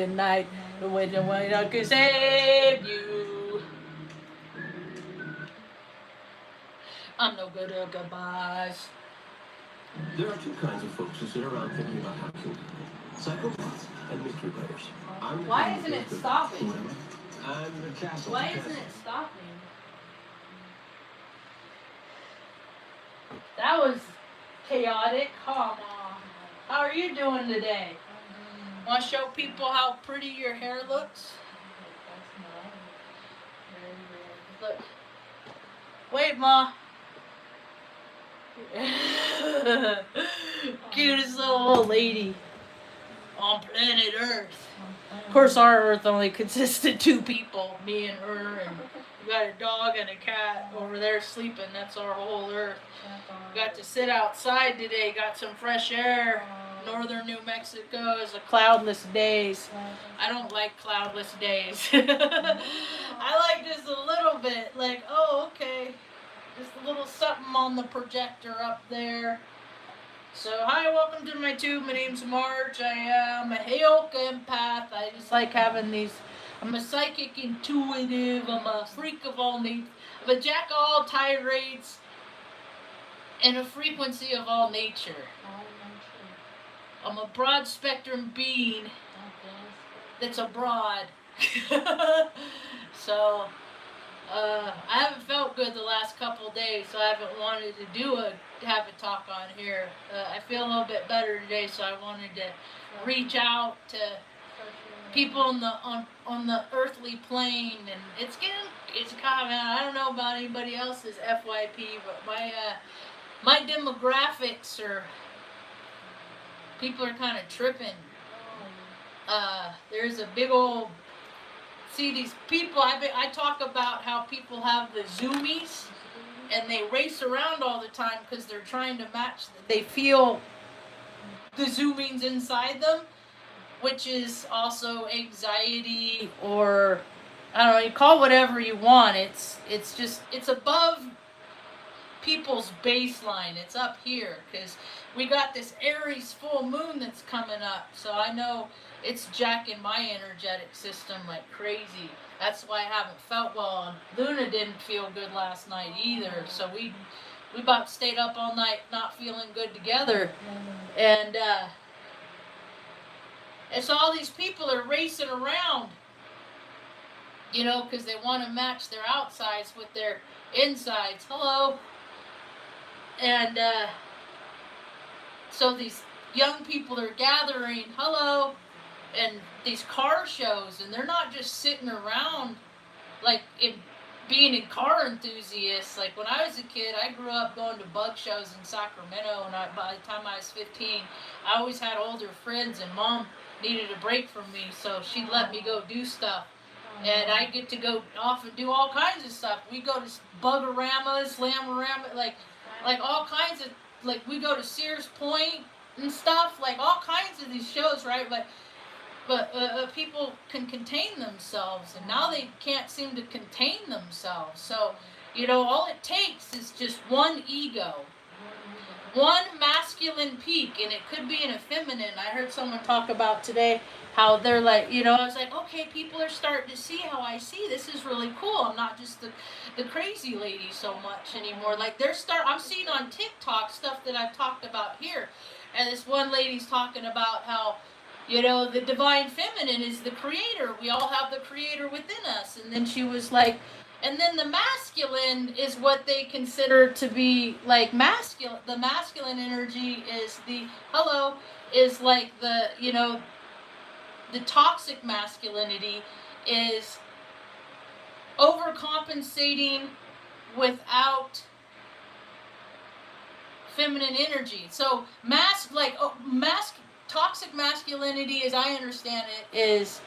at night. When the way I can save you. I'm no good at goodbyes. There are two kinds of folks who sit around thinking about how to kill people. Psychopaths and mystery players. Why isn't it stopping? I'm the castle. Why isn't it stopping? That was chaotic. Come on. How are you doing today? Want to show people how pretty your hair looks? Look. Wait, Ma. Cutest little old lady on planet Earth. Of course, our Earth only consists of two people, me and her, and we got a dog and a cat over there sleeping. That's our whole Earth. Got to sit outside today, got some fresh air. Northern New Mexico is a cloudless days. I don't like cloudless days. I like just a little bit, like, oh, okay. Just a little something on the projector up there. So, hi, welcome to my tube. My name's Marge. I am a Hayoke empath. I just like having these. I'm a psychic intuitive. I'm a freak of all nature. I'm a jack of all tirades. And a frequency of all nature. I'm a broad spectrum being that's abroad. So, I haven't felt good the last couple of days, so I haven't wanted to have a talk on here. I feel a little bit better today, so I wanted to reach out to people on the earthly plane, and it's kind of, I don't know about anybody else's FYP, but my demographics are, people are kind of tripping. There's a big old, see these people, I talk about how people have the zoomies and they race around all the time because they're trying to match, they feel the zoomings inside them, which is also anxiety, or I don't know, you call it whatever you want. It's above people's baseline. It's up here because we got this Aries full moon that's coming up, so I know it's jacking my energetic system like crazy. That's why I haven't felt well. Luna didn't feel good last night either, so we about stayed up all night not feeling good together. And so all these people are racing around, you know, because they want to match their outsides with their insides. Hello. And so these young people are gathering, hello, and these car shows, and they're not just sitting around like being a car enthusiast. Like when I was a kid, I grew up going to bug shows in Sacramento, and by the time I was 15, I always had older friends, and Mom needed a break from me, so she'd let me go do stuff. And I get to go off and do all kinds of stuff. We go to Bug-a-ramas, Slam-a-rama, like all kinds of, like we go to Sears Point and stuff, like all kinds of these shows, right? But people can contain themselves, and now they can't seem to contain themselves. So, you know, all it takes is just one ego, one masculine peak, and it could be in a feminine. I heard someone talk about today how they're like, you know, I was like, okay, people are starting to see how I see. This is really cool. I'm not just the crazy lady so much anymore. Like I'm seeing on TikTok stuff that I've talked about here, and this one lady's talking about how, you know, the divine feminine is the creator. We all have the creator within us. And then she was like, and then the masculine is what they consider to be like masculine. The masculine energy is is like the, you know, the toxic masculinity is overcompensating without feminine energy. So toxic masculinity, as I understand it, is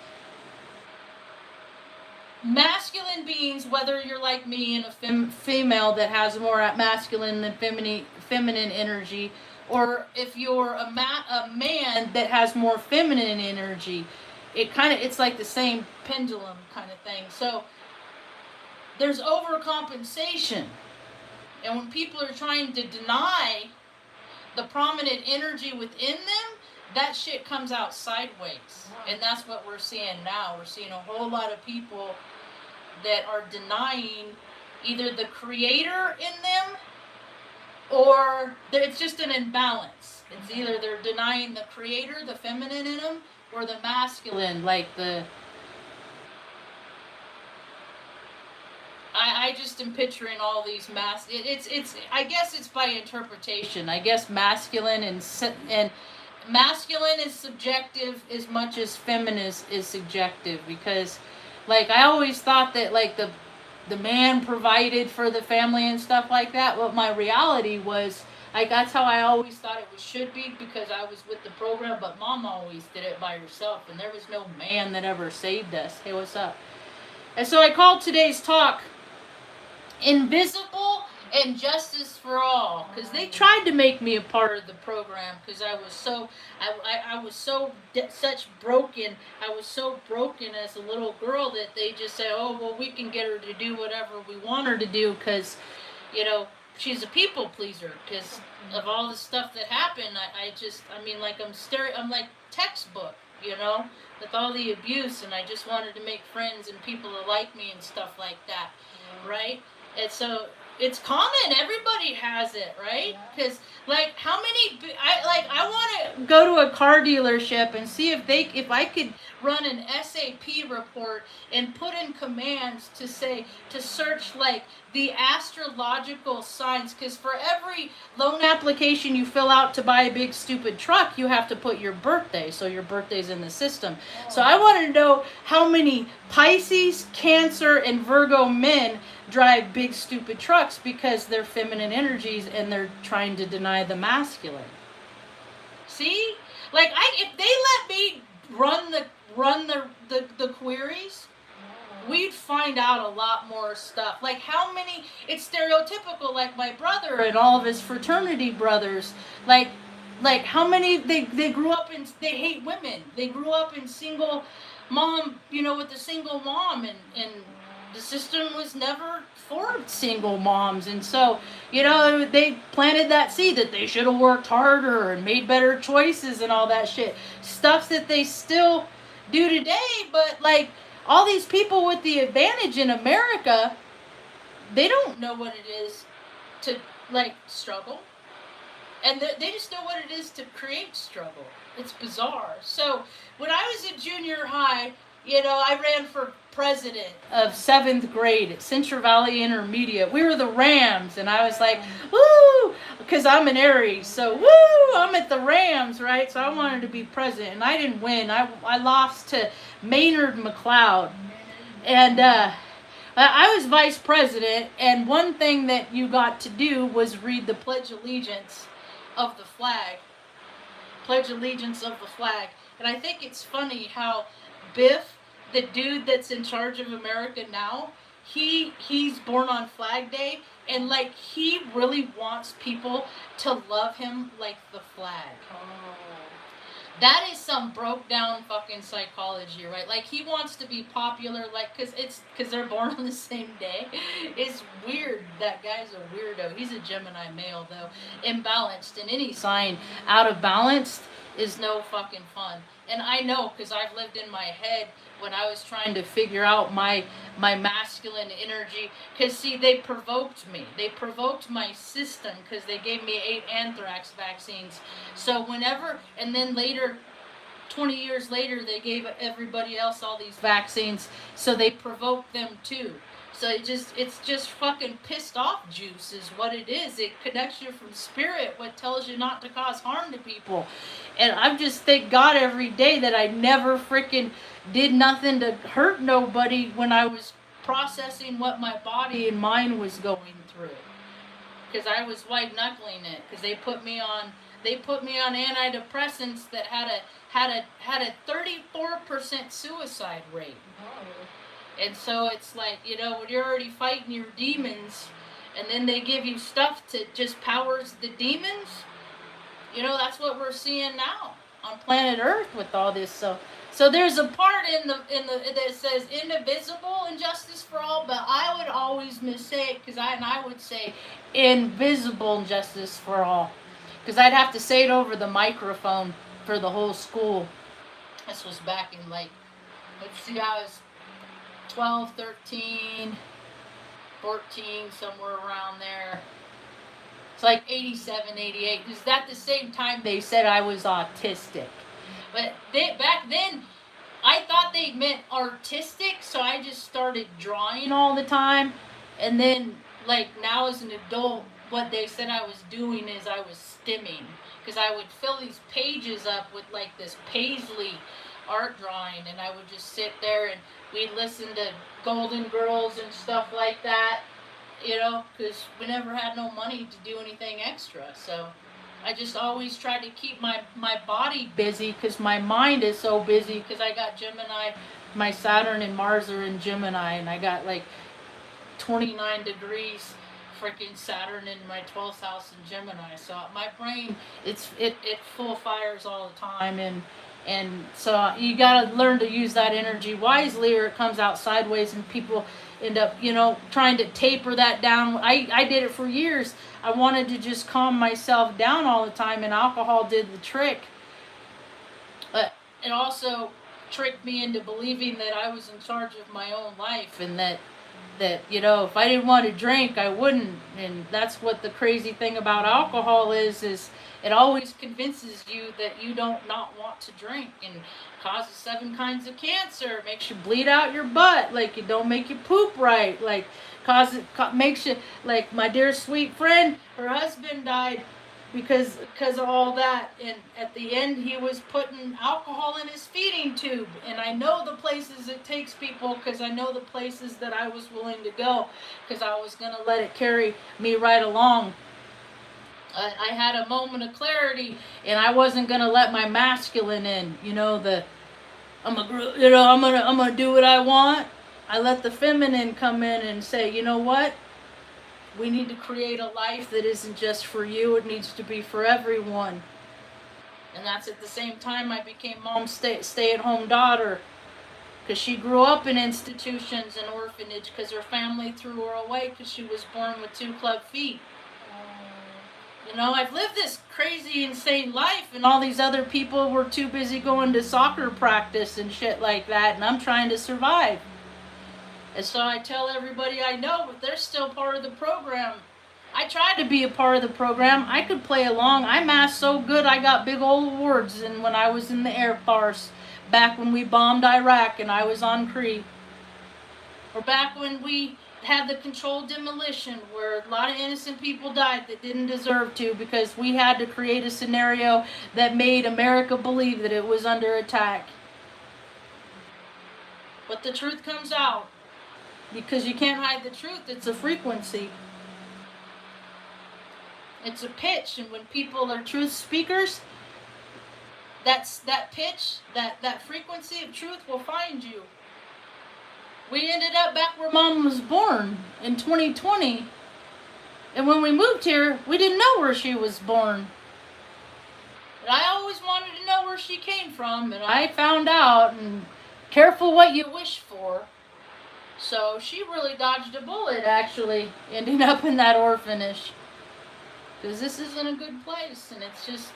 masculine beings, whether you're like me and a female that has more masculine than feminine energy, or if you're a man that has more feminine energy, it's like the same pendulum kind of thing. So there's overcompensation, and when people are trying to deny the prominent energy within them, that shit comes out sideways. And that's what we're seeing now. We're seeing a whole lot of people that are denying either the creator in them, or it's just an imbalance. It's either they're denying the creator, the feminine in them, or the masculine, like the... I just am picturing all these it's I guess it's by interpretation. I guess masculine and masculine is subjective as much as feminine is subjective, because like I always thought that like the man provided for the family and stuff like that. What my reality was, like that's how I always thought it should be, because I was with the program, but mom always did it by herself, and there was no man that ever saved us. Hey, what's up? And so I called today's talk Invisible and Justice for All, because they tried to make me a part of the program, because I was so such broken. I was so broken as a little girl that they just said, oh well, we can get her to do whatever we want her to do, because you know she's a people pleaser, because of all the stuff that happened. I mean like I'm like textbook, you know, with all the abuse, and I just wanted to make friends and people that like me and stuff like that, right? And so it's common. Everybody has it, right? Because like how many? I want to go to a car dealership and see if I could run an SAP report and put in commands to search like the astrological signs. Because for every loan application you fill out to buy a big stupid truck, you have to put your birthday, so your birthday's in the system. So I want to know how many Pisces, Cancer, and Virgo men drive big stupid trucks because they're feminine energies and they're trying to deny the masculine. See, like if they let me run the queries, we'd find out a lot more stuff. Like how many, it's stereotypical, like my brother and all of his fraternity brothers, like how many they grew up in, they hate women. They grew up in single mom, you know, with a single mom, and the system was never for single moms. And so, you know, they planted that seed that they should have worked harder and made better choices and all that shit. Stuff that they still do today. But like all these people with the advantage in America, they don't know what it is to like struggle. And they just know what it is to create struggle. It's bizarre. So when I was in junior high, you know, I ran for president of 7th grade at Central Valley Intermediate. We were the Rams, and I was like, woo, because I'm an Aries, so woo, I'm at the Rams, right? So I wanted to be president, and I didn't win. I lost to Maynard McLeod, and I was vice president, and one thing that you got to do was read the Pledge of Allegiance of the flag. Pledge Allegiance of the flag. And I think it's funny how Biff, the dude that's in charge of America now, he's born on Flag Day, and like he really wants people to love him like the flag. That is some broke down fucking psychology, right? Like he wants to be popular, like because they're born on the same day. It's weird. That guy's a weirdo. He's a Gemini male though, imbalanced, and any sign out of balance is no fucking fun. And I know, because I've lived in my head when I was trying to figure out my masculine energy. Because see, they provoked me. They provoked my system because they gave me 8 anthrax vaccines. So whenever, and then later, 20 years later, they gave everybody else all these vaccines. So they provoked them too. So it's just fucking pissed off juice is what it is. It connects you from spirit, what tells you not to cause harm to people. And I just thank God every day that I never freaking did nothing to hurt nobody when I was processing what my body and mind was going through. Because I was white knuckling it. Because they put me on antidepressants that had a 34% suicide rate. And so it's like, you know, when you're already fighting your demons, and then they give you stuff to just powers the demons, you know, that's what we're seeing now on planet Earth with all this. So there's a part in the that says indivisible and justice for all, but I would always missay it because I would say invisible justice for all, because I'd have to say it over the microphone. for the whole school. This was back in like, let's see, I was 12, 13, 14, somewhere around there. It's like 87, 88. Is that the same time they said I was autistic? But back then, I thought they meant artistic, so I just started drawing all the time. And then, like, now as an adult, what they said I was doing is I was stimming. Because I would fill these pages up with, like, this paisley art drawing, and I would just sit there and we'd listen to Golden Girls and stuff like that, you know, because we never had no money to do anything extra. So I just always tried to keep my body busy because my mind is so busy because I got Gemini, my Saturn and Mars are in Gemini, and I got like 29 degrees freaking Saturn in my 12th house in Gemini. So my brain, it full fires all the time, and so you gotta learn to use that energy wisely, or it comes out sideways, and people end up, you know, trying to taper that down. I did it for years. I wanted to just calm myself down all the time, and alcohol did the trick. But it also tricked me into believing that I was in charge of my own life, and that you know, if I didn't want to drink, I wouldn't. And that's what the crazy thing about alcohol is it always convinces you that you don't not want to drink, and causes 7 kinds of cancer, makes you bleed out your butt, like it don't make you poop right, like makes you, like my dear sweet friend, her husband died because of all that, and at the end he was putting alcohol in his feeding tube. And I know the places it takes people, because I know the places that I was willing to go, because I was going to let it carry me right along. I had a moment of clarity, and I wasn't going to let my masculine in, you know, I'm gonna do what I want. I let the feminine come in and say, you know what, we need to create a life that isn't just for you, it needs to be for everyone. And that's at the same time I became mom's stay-at-home daughter, because she grew up in institutions and orphanage because her family threw her away because she was born with 2 club feet. You know, I've lived this crazy, insane life, and all these other people were too busy going to soccer practice and shit like that, and I'm trying to survive. And so I tell everybody I know, but they're still part of the program. I tried to be a part of the program. I could play along. I masked so good I got big old awards. And when I was in the Air Force, back when we bombed Iraq and I was on Crete, or back when we had the controlled demolition where a lot of innocent people died that didn't deserve to, because we had to create a scenario that made America believe that it was under attack. But the truth comes out. Because you can't hide the truth. It's a frequency. It's a pitch, and when people are truth speakers, that pitch, that frequency of truth will find you. We ended up back where Mom was born in 2020, and when we moved here, we didn't know where she was born. But I always wanted to know where she came from, and I found out, and careful what you wish for. So she really dodged a bullet, actually, ending up in that orphanage. Because this isn't a good place, and it's just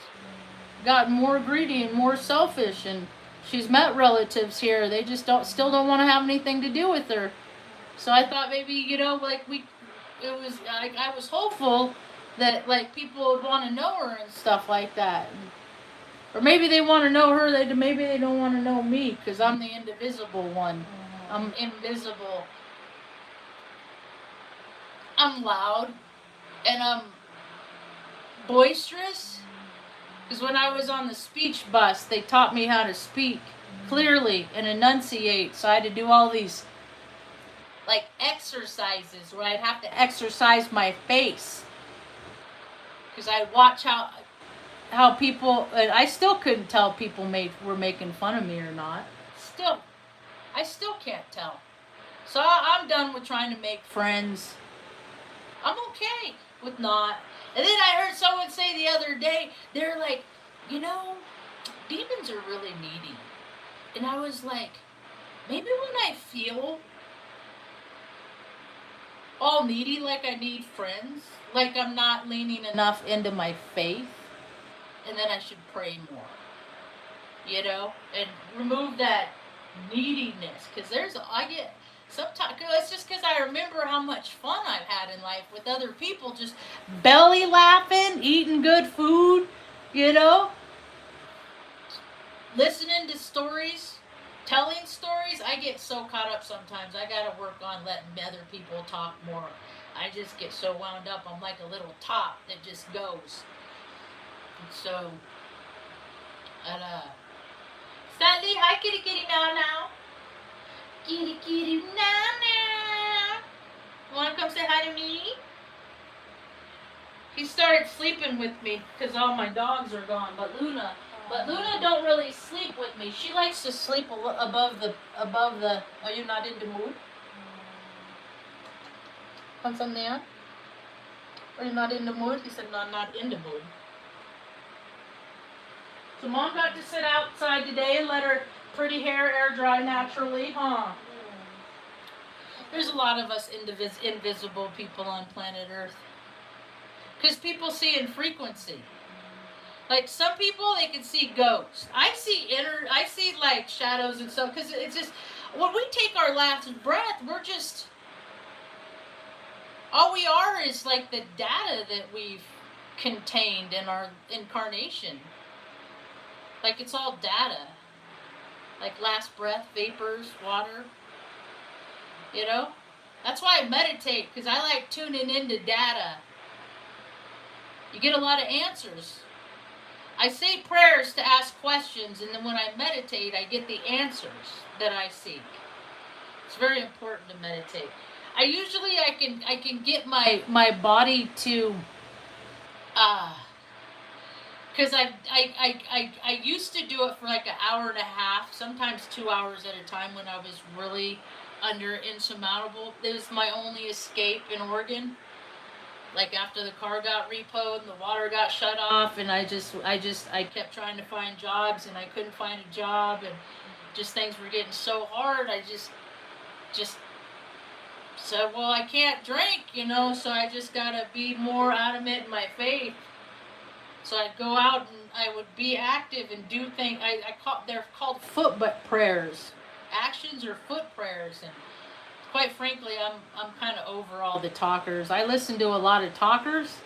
gotten more greedy and more selfish, and she's met relatives here. They just still don't want to have anything to do with her. So I thought maybe, you know, like I was hopeful that like people would want to know her and stuff like that. Or maybe they want to know her, maybe they don't want to know me, because I'm the indivisible one. I'm invisible. I'm loud, and I'm boisterous. Because when I was on the speech bus, they taught me how to speak clearly and enunciate. So I had to do all these like exercises where I'd have to exercise my face. Because I'd watch how people, and I still couldn't tell people were making fun of me or not. I still can't tell. So I'm done with trying to make friends. I'm okay with not. And then I heard someone say the other day, they're like, you know, demons are really needy. And I was like, maybe when I feel all needy, like I need friends, like I'm not leaning enough into my faith, and then I should pray more. you know, and remove that neediness. Because sometimes, it's just because I remember how much fun I've had in life with other people, just belly laughing, eating good food, you know, listening to stories, telling stories. I get so caught up sometimes. I gotta work on letting other people talk more. I just get so wound up. I'm like a little top that just goes. So, and Sandy, hi kitty kitty now. Kitty kitty now. Wanna come say hi to me? He started sleeping with me because all my dogs are gone, but Luna don't really sleep with me. She likes to sleep above the. Are you not in the mood? Want some there? Are you not in the mood? He said, no, I'm not in the mood. So Mom got to sit outside today and let her pretty hair air dry naturally, huh? There's a lot of us invisible people on planet Earth. Because people see in frequency. Like some people, they can see ghosts. I see like shadows and stuff. Because it's just, when we take our last breath, we're just, all we are is like the data that we've contained in our incarnation. Like it's all data. Like last breath, vapors, water. You know? That's why I meditate, because I like tuning into data. You get a lot of answers. I say prayers to ask questions, and then when I meditate, I get the answers that I seek. It's very important to meditate. I can get my body to because I used to do it for like an hour and a half, sometimes 2 hours at a time when I was really under insurmountable. It was my only escape in Oregon. Like after the car got repoed and the water got shut off, and I kept trying to find jobs and I couldn't find a job, and just things were getting so hard. I just said, well, I can't drink, you know, so I just gotta be more adamant in my faith. So I'd go out and I would be active and do things. They're called foot prayers, actions or foot prayers, and quite frankly, I'm kind of over all the talkers. I listen to a lot of talkers.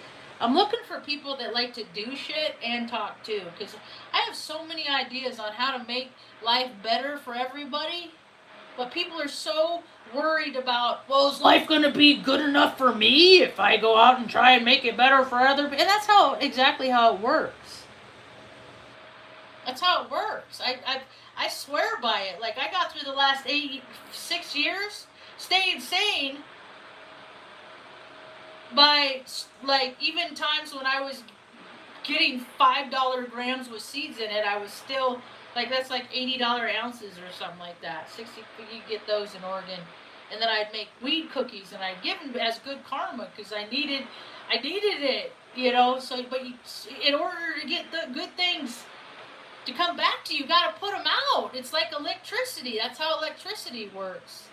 I'm looking for people that like to do shit and talk too, because I have so many ideas on how to make life better for everybody, but people are so worried about, well, is life going to be good enough for me if I go out and try and make it better for other people? And that's exactly how it works. That's how it works. I swear by it. Like, I got through the last 6 years staying sane by, like, even times when I was getting $5 grams with seeds in it, I was still, like, that's like $80 ounces or something like that. 60, you get those in Oregon. And then I'd make weed cookies, and I'd give them as good karma, because I needed it, you know. So, but in order to get the good things to come back to you, you got to put them out. It's like electricity. That's how electricity works.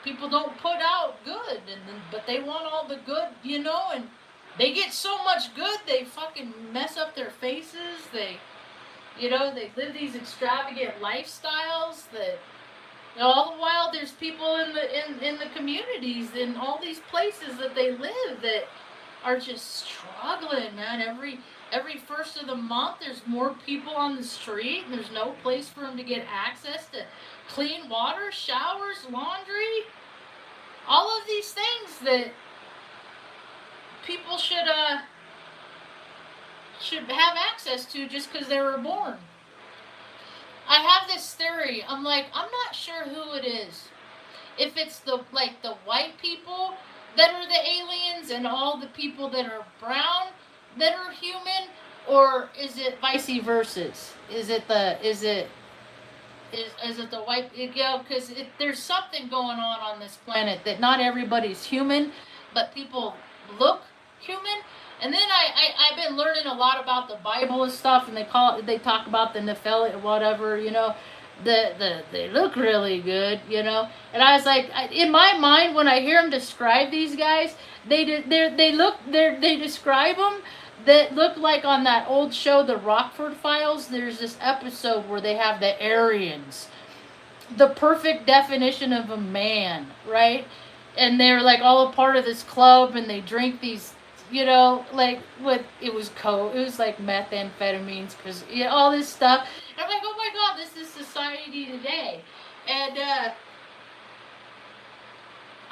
People don't put out good, but they want all the good, you know, and they get so much good, they fucking mess up their faces. They live these extravagant lifestyles that, you know, all the while there's people in the communities in all these places that they live that are just struggling, man. Every first of the month there's more people on the street, and there's no place for them to get access to clean water, showers, laundry, all of these things that people should have access to just because they were born. I have this theory. I'm not sure who it is. If it's the white people that are the aliens and all the people that are brown that are human, or is it vice versa? Is it the white? You know, because there's something going on this planet that not everybody's human, but people look human. And then I've been learning a lot about the Bible and stuff, and they talk about the Nephilim, whatever, you know, they look really good, you know. And I was like, in my mind, when I hear them describe these guys, they describe them, that look like on that old show, The Rockford Files. There's this episode where they have the Aryans, the perfect definition of a man, right? And they're like all a part of this club, and they drink these, like it was like methamphetamines, because all this stuff. And I'm like, oh my god, this is society today. And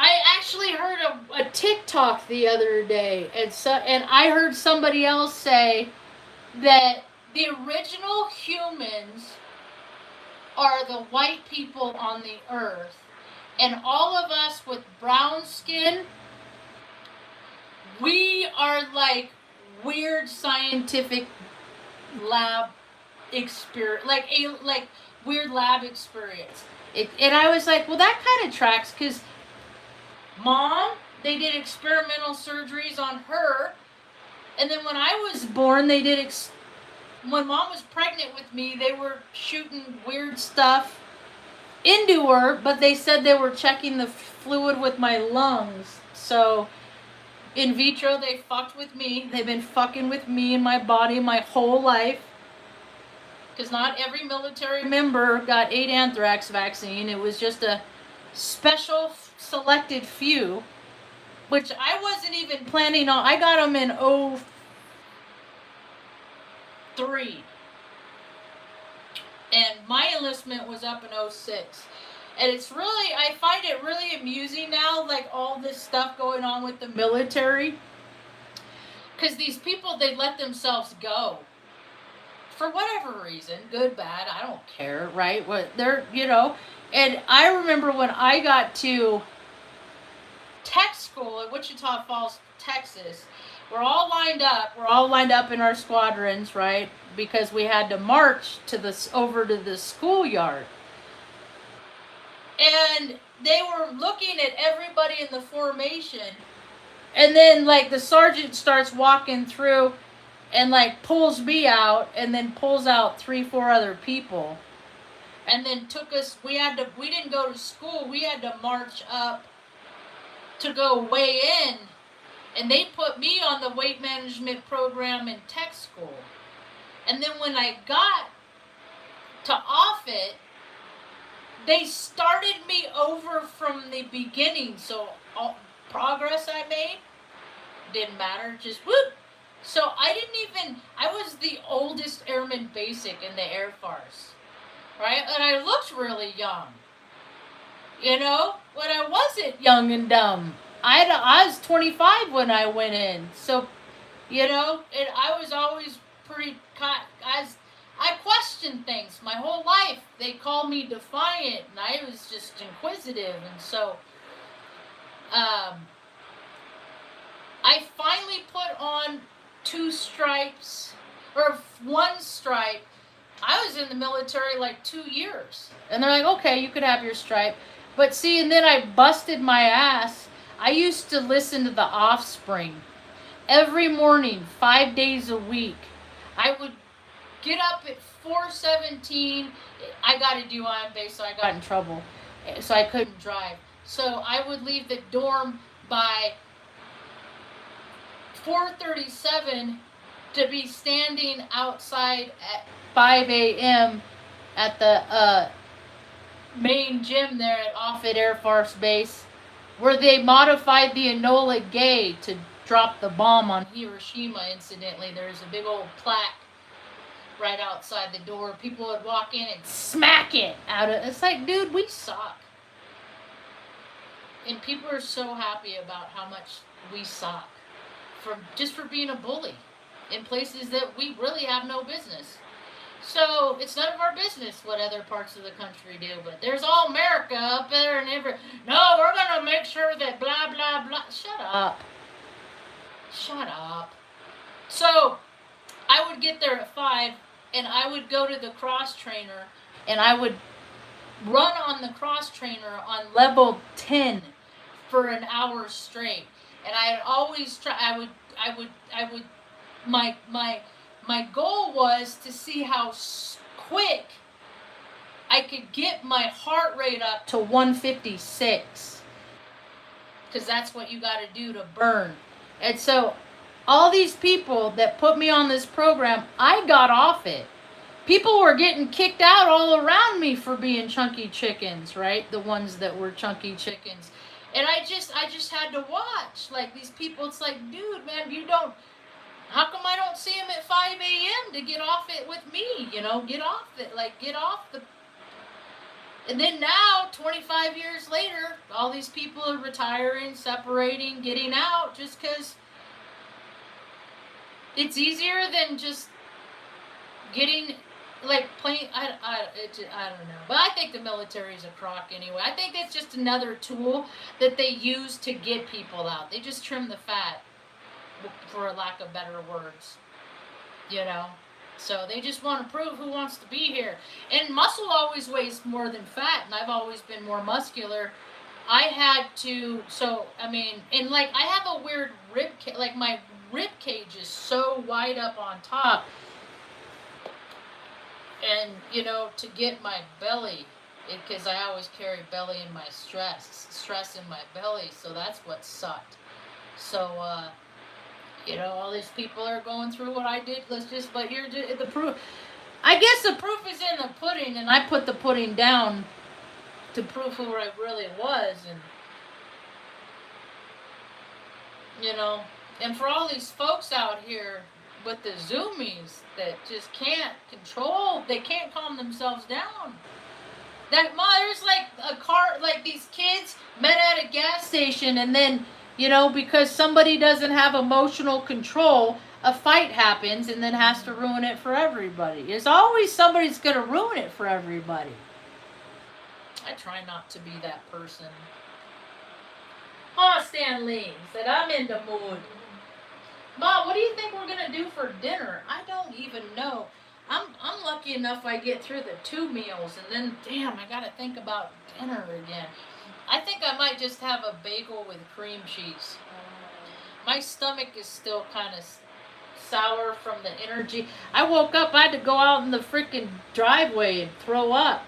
I actually heard a TikTok the other day, and I heard somebody else say that the original humans are the white people on the earth, and all of us with brown skin, we are like weird scientific lab experience, like weird lab experience. And I was like, well, that kind of tracks, because Mom, they did experimental surgeries on her, and then when I was born, they did when Mom was pregnant with me, they were shooting weird stuff into her, but they said they were checking the fluid with my lungs. So in vitro, they fucked with me. They've been fucking with me and my body my whole life, because not every military member got 8 anthrax vaccine. It was just a special selected few, which I wasn't even planning on. I got them in 03, and my enlistment was up in 06. And it's really, I find it really amusing now, like all this stuff going on with the military, because these people, they let themselves go for whatever reason, good, bad, I don't care, right? What they're, and I remember when I got to tech school at Wichita Falls, Texas, we're all lined up in our squadrons, right? Because we had to march over to the schoolyard. And they were looking at everybody in the formation, and then like the sergeant starts walking through and like pulls me out, and then pulls out 3-4 other people, and then took us. We didn't go to school. We had to march up to go weigh in, and they put me on the weight management program in tech school. And then when I got to Offutt, they started me over from the beginning. So all progress I made didn't matter. Just whoop. So I was the oldest airman basic in the Air Force, right? And I looked really young, but I wasn't young and dumb. I was 25 when I went in. So, and I was always pretty, I questioned things my whole life. They called me defiant, and I was just inquisitive. And so, I finally put on 2 stripes, or 1 stripe. I was in the military like 2 years. And they're like, okay, you could have your stripe. But see, and then I busted my ass. I used to listen to The Offspring every morning, 5 days a week. I would get up at 4:17. I got a DUI base, so I got in trouble. So I couldn't drive. So I would leave the dorm by 4:37 to be standing outside at 5 a.m. at the main gym there at Offutt Air Force Base, where they modified the Enola Gay to drop the bomb on Hiroshima. Incidentally, there's a big old plaque right outside the door. People would walk in and smack it out of. It's like, dude, we suck. And people are so happy about how much we suck for being a bully in places that we really have no business. So it's none of our business what other parts of the country do, but there's all America up there and no, we're gonna make sure that blah blah blah. Shut up. So I would get there at 5, and I would go to the cross trainer, and I would run on the cross trainer on level 10 for an hour straight. And I'd always try. My goal was to see how quick I could get my heart rate up to 156, because that's what you got to do to burn. And so all these people that put me on this program, I got off it. People were getting kicked out all around me for being chunky chickens, right? The ones that were chunky chickens. And I just had to watch. Like, these people, it's like, dude, man, you don't, how come I don't see them at 5 a.m. to get off it with me? You know, get off it. Like, get off the. And then now, 25 years later, all these people are retiring, separating, getting out just because it's easier than just getting, like, plain. I don't know. But I think the military is a crock anyway. I think it's just another tool that they use to get people out. They just trim the fat, for a lack of better words, you know. So they just want to prove who wants to be here. And muscle always weighs more than fat, and I've always been more muscular. I had to, so, I mean, and like, I have a weird rib cage, like my rib cage is so wide up on top. And, you know, to get my belly, because I always carry belly in my stress in my belly, so that's what sucked. So, you know, all these people are going through what I did. But you're the proof. I guess the proof is in the pudding, and I put the pudding down to prove who I really was, and you know, and for all these folks out here with the zoomies that just can't control, they can't calm themselves down. That there's like a car, like these kids met at a gas station, and then, you know, because somebody doesn't have emotional control, a fight happens and then has to ruin it for everybody. There's always somebody's going to ruin it for everybody. I try not to be that person. Oh, Stan Lee said, I'm in the mood. Mom, what do you think we're going to do for dinner? I don't even know. I'm lucky enough I get through the 2 meals, and then, damn, I got to think about dinner again. I think I might just have a bagel with cream cheese. My stomach is still kind of sour from the energy. I woke up, I had to go out in the freaking driveway and throw up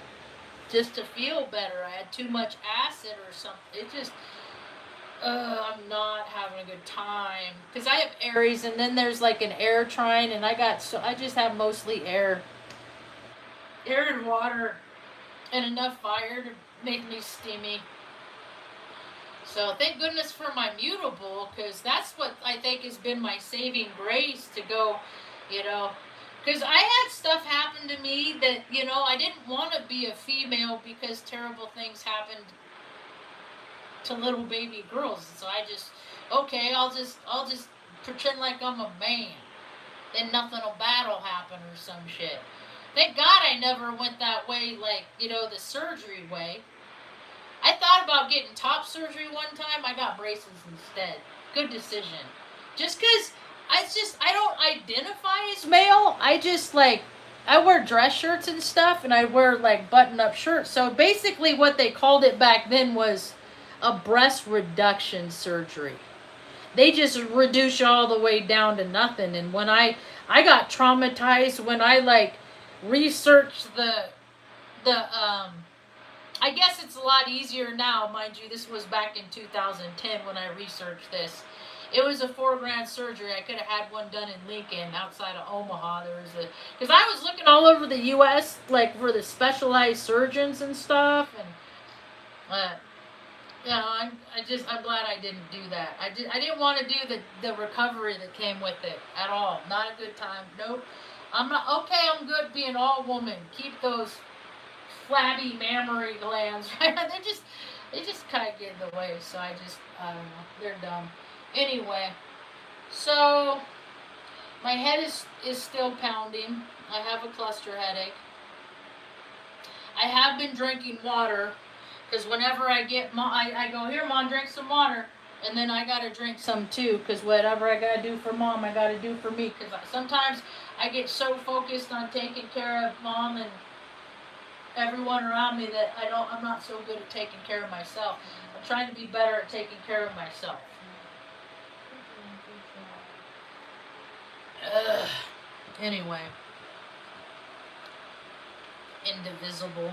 just to feel better. I had too much acid or something. It just, I'm not having a good time. Because I have Aries, and then there's like an air trine, and I just have mostly air and water, and enough fire to make me steamy. So thank goodness for my mutable, because that's what I think has been my saving grace to go, you know. Because I had stuff happen to me that, you know, I didn't want to be a female because terrible things happened to little baby girls. So I just, okay, I'll just pretend like I'm a man. Then nothing bad will happen or some shit. Thank God I never went that way, like, you know, the surgery way. I thought about getting top surgery one time. I got braces instead. Good decision. Just because I don't identify as male. I just, like, I wear dress shirts and stuff, and I wear, like, button-up shirts. So basically what they called it back then was a breast reduction surgery. They just reduce you all the way down to nothing. And when I got traumatized when I, like, researched I guess it's a lot easier now, mind you. This was back in 2010 when I researched this. It was a $4,000 surgery. I could have had one done in Lincoln, outside of Omaha. Because I was looking all over the U.S. like for the specialized surgeons and stuff, and you know, I'm glad I didn't do that. I didn't want to do the recovery that came with it at all. Not a good time. Nope. I'm not okay. I'm good being all woman. Keep those flabby mammary glands, right? They just kind of get in the way, so I don't know, they're dumb. Anyway, so my head is still pounding. I have a cluster headache. I have been drinking water, because whenever I get, I go, here, Mom, drink some water, and then I gotta drink some too, because whatever I gotta do for Mom, I gotta do for me, because sometimes I get so focused on taking care of Mom and everyone around me that I'm not so good at taking care of myself. I'm trying to be better at taking care of myself. Anyway. Indivisible.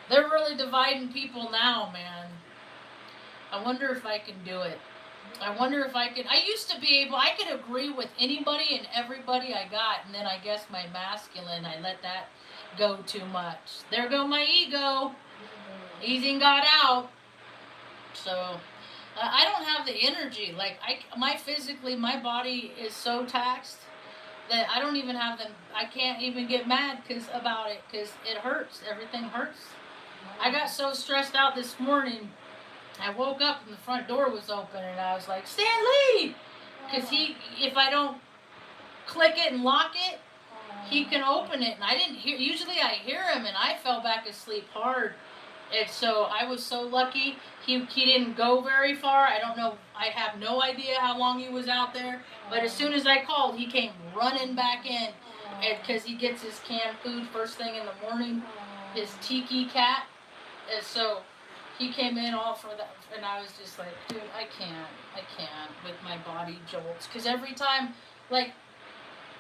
They're really dividing people now, man. I wonder if I can do it. I wonder if I could. I used to be able. I could agree with anybody and everybody I got, and then I guess my masculine, I let that go too much. There go my ego. Easing got out. So I don't have the energy. Like my body is so taxed that I don't even have them. I can't even get mad about it because it hurts. Everything hurts. I got so stressed out this morning. I woke up and the front door was open and I was like, Stanley! Because if I don't click it and lock it, he can open it. And I didn't hear, usually I hear him and I fell back asleep hard. And so I was so lucky he didn't go very far. I don't know, I have no idea how long he was out there. But as soon as I called, he came running back in because he gets his canned food first thing in the morning, his tiki cat. And so he came in all for that, and I was just like, dude, I can't with my body jolts. Because every time, like,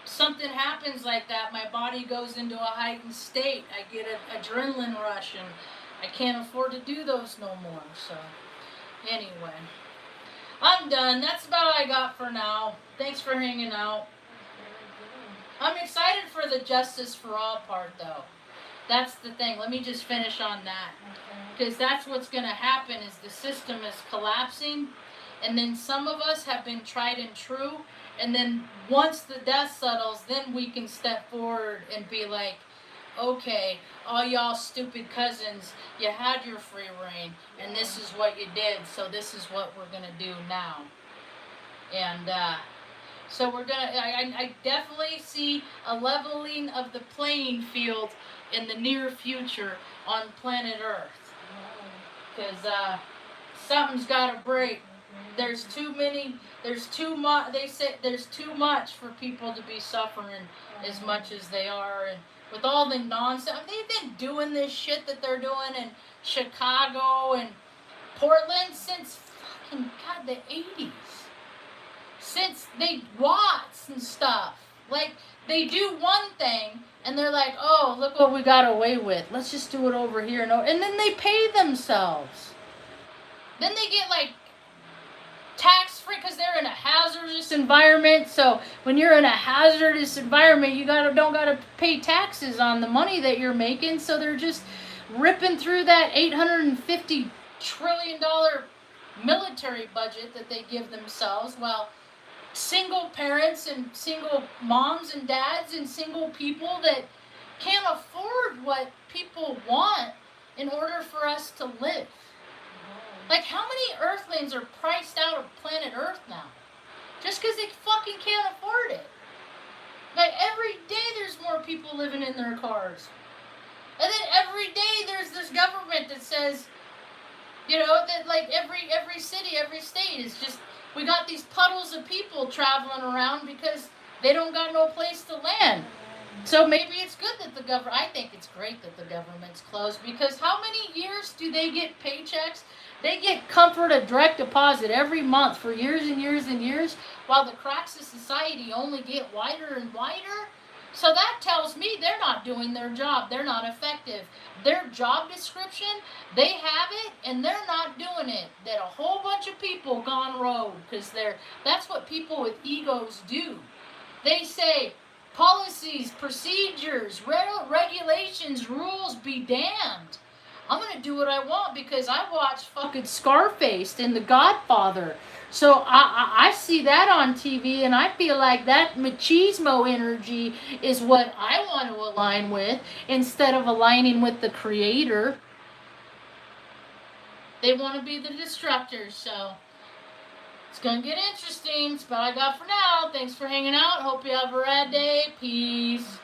something happens like that, my body goes into a heightened state. I get an adrenaline rush, and I can't afford to do those no more. So, anyway, I'm done. That's about all I got for now. Thanks for hanging out. I'm excited for the Justice for All part, though. That's the thing. Let me just finish on that. Because that's what's going to happen is the system is collapsing. And then some of us have been tried and true. And then once the dust settles, then we can step forward and be like, okay, all y'all stupid cousins, you had your free reign. And this is what you did. So this is what we're going to do now. And so we're going to, I definitely see a leveling of the playing field in the near future on planet Earth. Because something's got to break. There's too much, they say there's too much for people to be suffering as much as they are. And with all the nonsense, they've been doing this shit that they're doing in Chicago and Portland since fucking, God, the 80s. Since Watts and stuff. Like, they do one thing, and they're like, oh, look what we got away with. Let's just do it over here. And then they pay themselves. Then they get, like, tax-free because they're in a hazardous environment. So when you're in a hazardous environment, you don't gotta pay taxes on the money that you're making. So they're just ripping through that $850 trillion military budget that they give themselves. Well, single parents and single moms and dads and single people that can't afford what people want in order for us to live. Like, how many Earthlings are priced out of planet Earth now? Just because they fucking can't afford it. Like, every day there's more people living in their cars. And then every day there's this government that says, you know, that like every city, every state is just, we got these puddles of people traveling around because they don't got no place to land. So maybe it's good that the government, I think it's great that the government's closed, because how many years do they get paychecks? They get comfort of direct deposit every month for years and years and years, while the cracks of society only get wider and wider. So that tells me they're not doing their job. They're not effective. Their job description, they have it, and they're not doing it. That a whole bunch of people gone rogue, because that's what people with egos do. They say, policies, procedures, regulations, rules be damned. I'm going to do what I want because I watched fucking Scarface and The Godfather. So I see that on TV and I feel like that machismo energy is what I want to align with instead of aligning with the creator. They want to be the destructors, so it's going to get interesting. That's all I got for now. Thanks for hanging out. Hope you have a rad day. Peace.